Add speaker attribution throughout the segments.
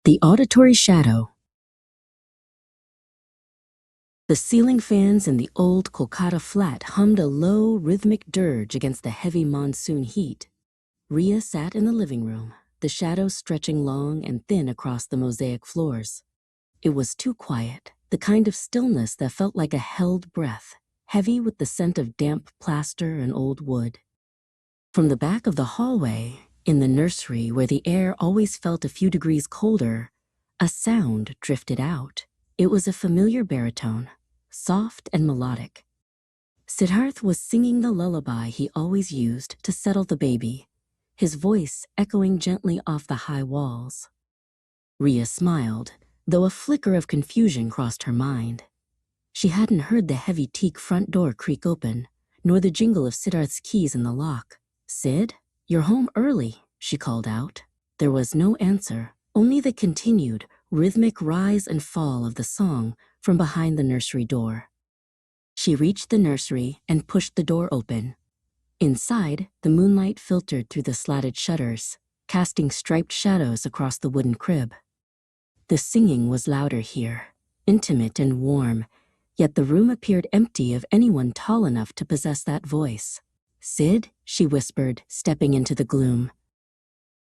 Speaker 1: The Auditory Shadow. The ceiling fans in the old Kolkata flat hummed a low, rhythmic dirge against the heavy monsoon heat. Riya sat in the living room, the shadows stretching long and thin across the mosaic floors. It was too quiet, the kind of stillness that felt like a held breath, heavy with the scent of damp plaster and old wood. From the back of the hallway, in the nursery where the air always felt a few degrees colder, a sound drifted out. It was a familiar baritone, soft and melodic. Siddharth was singing the lullaby he always used to settle the baby, his voice echoing gently off the high walls. Riya smiled, though a flicker of confusion crossed her mind. She hadn't heard the heavy teak front door creak open, nor the jingle of Siddharth's keys in the lock. "Sid, you're home early," she called out. There was no answer, only the continued, rhythmic rise and fall of the song from behind the nursery door. She reached the nursery and pushed the door open. Inside, the moonlight filtered through the slatted shutters, casting striped shadows across the wooden crib. The singing was louder here, intimate and warm, yet the room appeared empty of anyone tall enough to possess that voice. "Sid," she whispered, stepping into the gloom.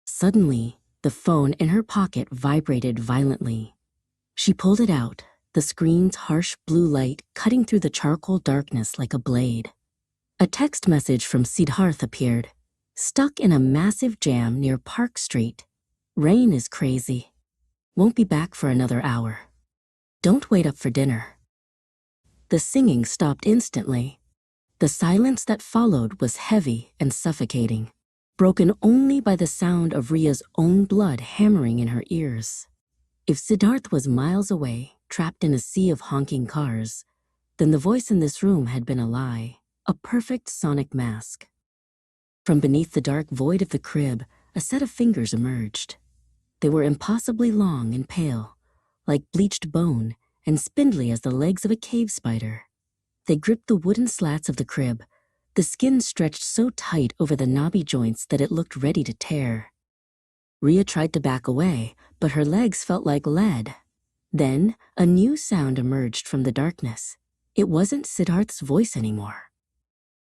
Speaker 1: Suddenly, the phone in her pocket vibrated violently. She pulled it out, the screen's harsh blue light cutting through the charcoal darkness like a blade. A text message from Siddharth appeared. "Stuck in a massive jam near Park Street. Rain is crazy. Won't be back for another hour. Don't wait up for dinner." The singing stopped instantly. The silence that followed was heavy and suffocating, broken only by the sound of Riya's own blood hammering in her ears. If Siddharth was miles away, trapped in a sea of honking cars, then the voice in this room had been a lie, a perfect sonic mask. From beneath the dark void of the crib, a set of fingers emerged. They were impossibly long and pale, like bleached bone, and spindly as the legs of a cave spider. They gripped the wooden slats of the crib, the skin stretched so tight over the knobby joints that it looked ready to tear. Riya tried to back away, but her legs felt like lead. Then, a new sound emerged from the darkness. It wasn't Siddharth's voice anymore.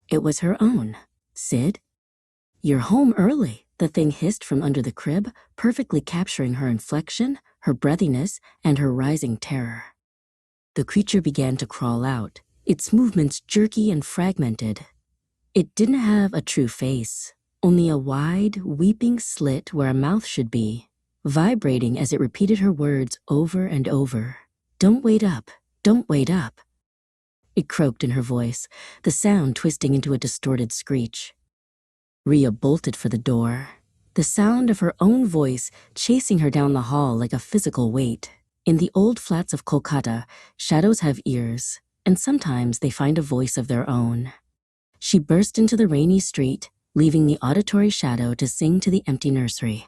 Speaker 1: It was her own. "Sid? You're home early," the thing hissed from under the crib, perfectly capturing her inflection, her breathiness, and her rising terror. The creature began to crawl out, its movements jerky and fragmented. It didn't have a true face, only a wide, weeping slit where a mouth should be, vibrating as it repeated her words over and over. "Don't wait up, don't wait up." It croaked in her voice, the sound twisting into a distorted screech. Riya bolted for the door, the sound of her own voice chasing her down the hall like a physical weight. In the old flats of Kolkata, shadows have ears, and sometimes they find a voice of their own. She burst into the rainy street, leaving the auditory shadow to sing to the empty nursery.